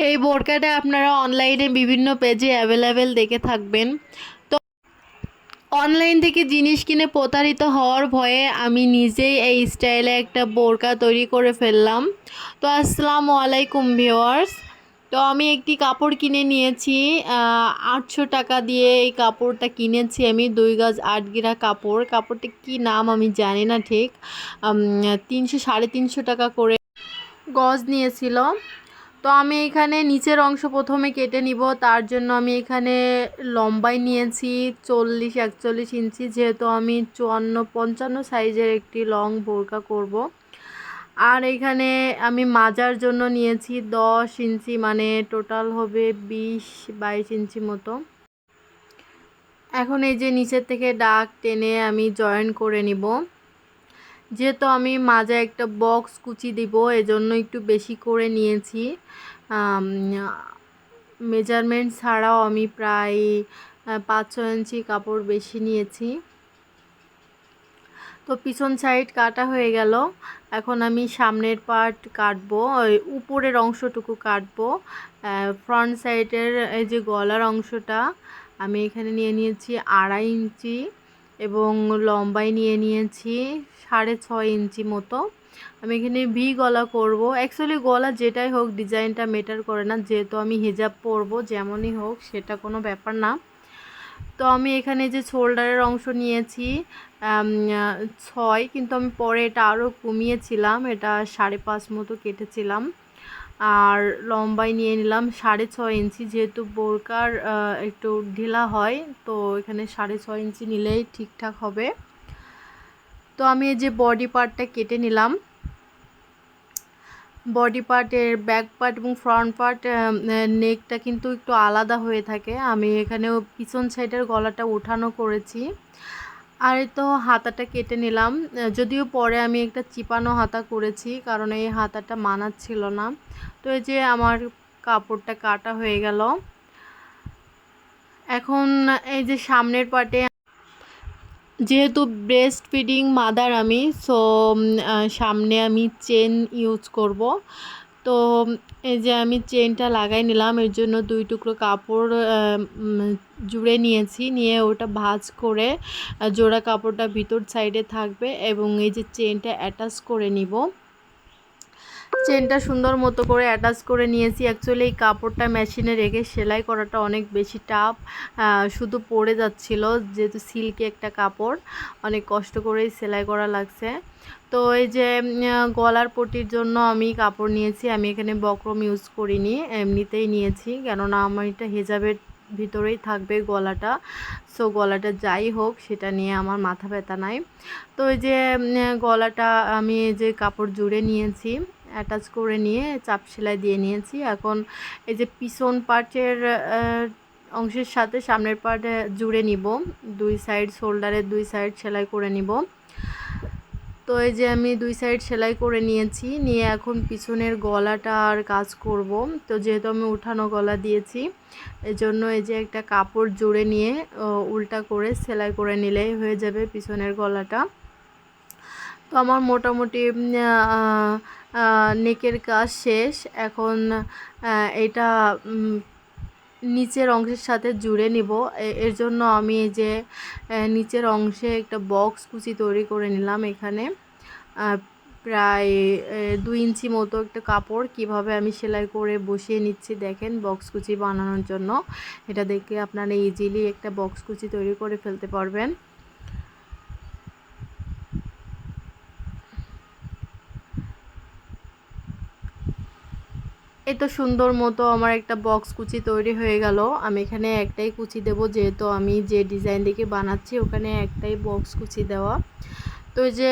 এই বোরকাটা আপনারা অনলাইনে বিভিন্ন পেজে অ্যাভেলেবেল দেখে থাকবেন। তো অনলাইন থেকে জিনিস কিনে প্রতারিত হওয়ার ভয়ে আমি নিজেই এই স্টাইলে একটা বোরকা তৈরি করে ফেললাম। তো আসসালামু আলাইকুম ভিউয়ার্স। তো আমি একটি কাপড় কিনে নিয়েছি 800 টাকা দিয়ে। এই কাপড়টা কিনেছি আমি 2 গজ 8 গিরা কাপড়। কাপড়টা কি নাম আমি জানি না ঠিক। 300 সাড়ে 300 টাকা করে গজ নিয়েছিল। তো আমি এখানে নিচের অংশ প্রথমে কেটে নিব। তার জন্য আমি এখানে লম্বাই নিয়েছি 40-41 ইঞ্চি, যেহেতু আমি 54-55 সাইজের একটি লং বোরকা করব। আর এখানে আমি মাজার জন্য নিয়েছি 10 ইঞ্চি, মানে টোটাল হবে 20-22 ইঞ্চি মতো। এখন এই যে নিচের থেকে দাগ টেনে আমি জয়েন করে নিব। যেহেতু আমি মাঝে একটা বক্স কুচি দিব, এজন্য একটু বেশি করে নিয়েছি। মেজারমেন্ট ছাড়াও আমি প্রায় 5-6 ইঞ্চি কাপড় বেশি নিয়েছি। তো পিছন সাইড কাটা হয়ে গেল। এখন আমি সামনের পার্ট কাটবো, ওই উপরের অংশটুকু কাটবো। ফ্রন্ট সাইডের এই যে গলার অংশটা আমি এখানে নিয়ে নিয়েছি 2.5 ইঞ্চি এবং লম্বাই নিয়ে নিয়েছি 6.5 ইঞ্চি মতো। আমি এখানে ভি গলা করব। অ্যাকচুয়ালি গলা যেটাই হোক ডিজাইনটা ম্যাটার করে না, যেহেতু আমি হিজাব পরবো, যেমনই হোক সেটা কোনো ব্যাপার না। তো আমি এখানে যে শোল্ডারের অংশ নিয়েছি 6, কিন্তু আমি পরে এটা আরও কমিয়েছিলাম, এটা 5.5 মতো কেটেছিলাম। আর লম্বাই নিয়ে নিলাম 6.5 ইঞ্চি, যেহেতু বোরকার একটু ঢিলা হয়, তো এখানে 6.5 ইঞ্চি নিলেই ঠিকঠাক হবে। তো আমি এই যে বডি পার্টটা কেটে নিলাম। বডি পার্টের ব্যাক পার্ট এবং ফ্রন্ট পার্ট নেকটা কিন্তু একটু আলাদা হয়ে থাকে। আমি এখানেও পিছন সাইডের গলাটা উঠানো করেছি। আর এই তো হাতাটা কেটে নিলাম। যদিও পরে আমি একটা চিপানো হাতা করেছি, কারণ এই হাতাটা মানাচ্ছিল না। তো এই যে আমার কাপড়টা কাটা হয়ে গেল। এখন এই যে সামনের পার্টে, যেহেতু ব্রেস্ট ফিডিং মাদার আমি, সো সামনে আমি চেন ইউজ করব। তো এই যে আমি চেনটা লাগাই নিলাম, এর জন্য 2 টুকরো কাপড় জুড়ে নিয়েছি, নিয়ে ওটা ভাঁজ করে জোড়া কাপড়টা ভিতর সাইডে থাকবে এবং এই যে চেনটা অ্যাটাচ করে নিব। চেনটা সুন্দর মতো করে অ্যাটাচ করে নিয়েছি। অ্যাকচুয়ালি এই কাপড়টা মেশিনে রেখে সেলাই করাটা অনেক বেশি টাফ, শুধু পড়ে যাচ্ছিল, যেহেতু সিল্কি একটা কাপড়, অনেক কষ্ট করেই সেলাই করা লাগছে। তো এই যে গলার পটির জন্য আমি কাপড় নিয়েছি, আমি এখানে বক্রম ইউজ করিনি, এমনিতেই নিয়েছি, কেননা আমার এটা হিজাবের ভিতরেই থাকবে গলাটা। সো গলাটা যাই হোক সেটা নিয়ে আমার মাথা ব্যথা নাই। তো এই যে গলাটা আমি যে কাপড় জুড়ে নিয়েছি, অ্যাটাচ করে নিয়ে চাপ সেলাই দিয়ে নিয়েছি। এখন এই যে পিছন পার্টের অংশের সাথে সামনের পার্ট জুড়ে নিব, 2 সাইড শোল্ডারের 2 সাইড সেলাই করে নিব। তো এই যে আমি 2 সাইড সেলাই করে নিয়েছি, নিয়ে এখন পিছনের গলাটা আর কাজ করব। তো যেহেতু আমি উঠানো গলা দিয়েছি, এজন্য এই যে একটা কাপড় জুড়ে নিয়ে উল্টা করে সেলাই করে নিলেই হয়ে যাবে পিছনের গলাটা। তো আমার মোটামুটি নেকের কাজ শেষ। এখন এটা নিচের অংশের সাথে জুড়ে নিব। এর জন্য আমি এই যে নিচের অংশে একটা বক্স কুচি তৈরি করে নিলাম। এখানে প্রায় 2 ইঞ্চি মতো একটা কাপড় কিভাবে আমি সেলাই করে বসিয়ে নিচ্ছি দেখেন, বক্স কুচি বানানোর জন্য। এটা দেখে আপনারা ইজিলি একটা বক্স কুচি তৈরি করে ফেলতে পারবেন। এই তো সুন্দর মতো আমার একটা বক্স কুচি তৈরি হয়ে গেল। আমি এখানে একটাই কুচি দেব, যেহেতু আমি যে ডিজাইন দেখে বানাচ্ছি ওখানে একটাই বক্স কুচি দেওয়া। তো এই যে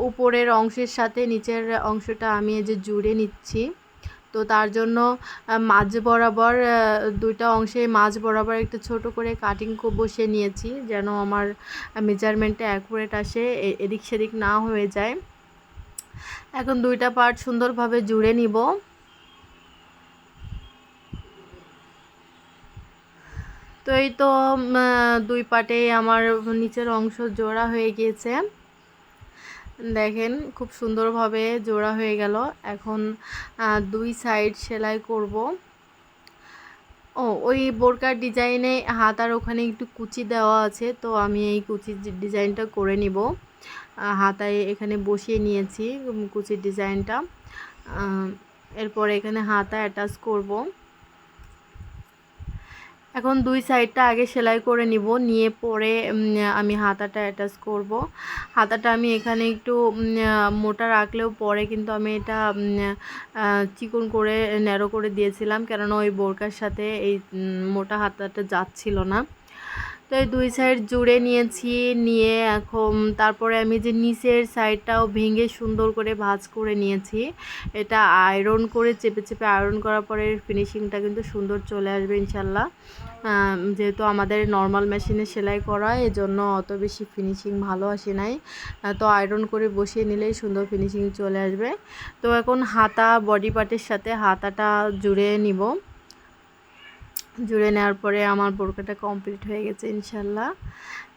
উপরের অংশের সাথে নিচের অংশটা আমি এই যে জুড়ে নিচ্ছি। তো তার জন্য মাঝ বরাবর 2টা অংশে মাঝ বরাবর একটা ছোট করে কাটিং বসিয়ে নিয়েছি, যেন আমার মেজারমেন্টটা অ্যাকুরেট আসে, এদিক সেদিক না হয়ে যায়। এখন 2টা পার্ট সুন্দরভাবে জুড়ে নিব। তো এই তো 2 পার্টে আমার নিচের অংশ জোড়া হয়ে গিয়েছে। দেখেন খুব সুন্দরভাবে জোড়া হয়ে গেল। এখন 2 সাইড সেলাই করব। ওই বোরকার ডিজাইনে হাতার ওখানে একটু কুচি দেওয়া আছে, তো আমি এই কুচির ডিজাইনটা করে নিব। হাতায় এখানে বসিয়ে নিয়েছি কুচির ডিজাইনটা। এরপর এখানে হাতা অ্যাটাচ করব। এখন 2 সাইডটা আগে সেলাই করে নিব, নিয়ে পরে আমি হাতাটা অ্যাটাচ করব। হাতাটা আমি এখানে একটু মোটা রাখলেও পরে কিন্তু আমি এটা চিকন করে ন্যারো করে দিয়েছিলাম, কেননা ওই বোরকার সাথে এই মোটা হাতাটা যাচ্ছিল না। তো এই 2 সাইড জুড়ে নিয়েছি, নিয়ে এখন তারপরে আমি যে নিচের সাইডটাও ভেঙে সুন্দর করে ভাঁজ করে নিয়েছি। এটা আয়রন করে চেপে চেপে আয়রন করার পরে ফিনিশিংটা কিন্তু সুন্দর চলে আসবে ইনশাল্লাহ। যেহেতু আমাদের নর্মাল মেশিনে সেলাই করা, এজন্য অত বেশি ফিনিশিং ভালো আসে নাই, তো আয়রন করে বসিয়ে নিলেই সুন্দর ফিনিশিং চলে আসবে। তো এখন হাতা বডি পার্টের সাথে হাতাটা জুড়ে নিব। জুড়ে নেওয়ার পরে আমার বোরকাটা কমপ্লিট হয়ে গেছে ইনশাল্লাহ।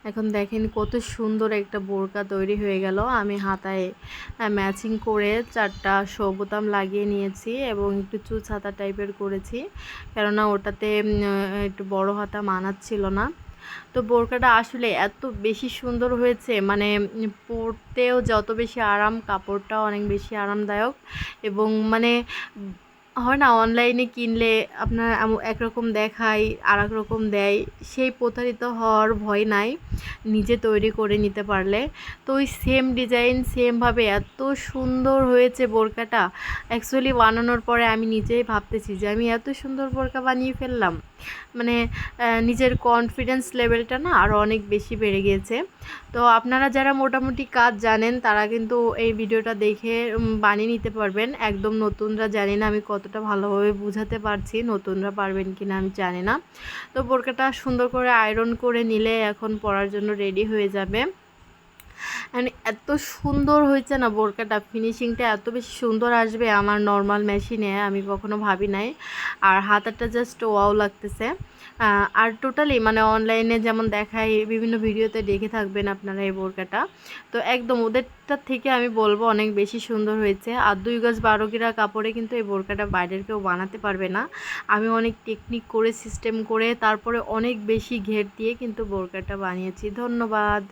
এখন দেখেন কত সুন্দর একটা বোরকা তৈরি হয়ে গেল। আমি হাতায় ম্যাচিং করে 4টা শো বোতাম লাগিয়ে নিয়েছি এবং একটু চুচ হাতা টাইপের করেছি, কেননা ওটাতে একটু বড় হাতা মানাচ্ছিল না। তো বোরকাটা আসলে এত বেশি সুন্দর হয়েছে, মানে পরতেও যত বেশি আরাম, কাপড়টাও অনেক বেশি আরামদায়ক। এবং মানে হয় না, অনলাইনে কিনলে আপনার একরকম দেখায় আর এক রকম দেয়, সেই প্রতারিত হওয়ার ভয় নাই নিজে তৈরি করে নিতে পারলে। তো ওই সেম ডিজাইন সেমভাবে এত সুন্দর হয়েছে বোরকাটা। অ্যাকচুয়ালি বানানোর পরে আমি নিজেই ভাবতেছি যে আমি এত সুন্দর বোরকা বানিয়ে ফেললাম, মানে নিজের কনফিডেন্স লেভেলটা না আরও অনেক বেশি বেড়ে গিয়েছে। তো আপনারা যারা মোটামুটি কাজ জানেন তারা কিন্তু এই ভিডিওটা দেখে বানিয়ে নিতে পারবেন। একদম নতুনরা জানি না আমি কতটা ভালোভাবে বুঝাতে পারছি, নতুনরা পারবেন কি না আমি জানি না। তো বোরকাটা সুন্দর করে আয়রন করে নিলে এখন পরার জন্য রেডি হয়ে যাবে। মানে এত সুন্দর হয়েছে না বোরকাটা, ফিনিশিংটা এত বেশি সুন্দর আসবে আমার নর্মাল মেশিনে আমি কখনো ভাবি নাই। আর হাতাটা জাস্ট ওয়াও লাগতেছে। আর টোটালি মানে অনলাইনে যেমন দেখায় বিভিন্ন ভিডিওতে দেখে থাকবেন আপনারা এই বোরকাটা, তো একদম ওদেরটার থেকে আমি বলবো অনেক বেশি সুন্দর হয়েছে। আর 2 গজ 12 গিরা কাপড়ে কিন্তু এই বোরকাটা বাইরের কেউ বানাতে পারবে না। আমি অনেক টেকনিক করে সিস্টেম করে তারপরে অনেক বেশি ঘের দিয়ে কিন্তু বোরকাটা বানিয়েছি। ধন্যবাদ।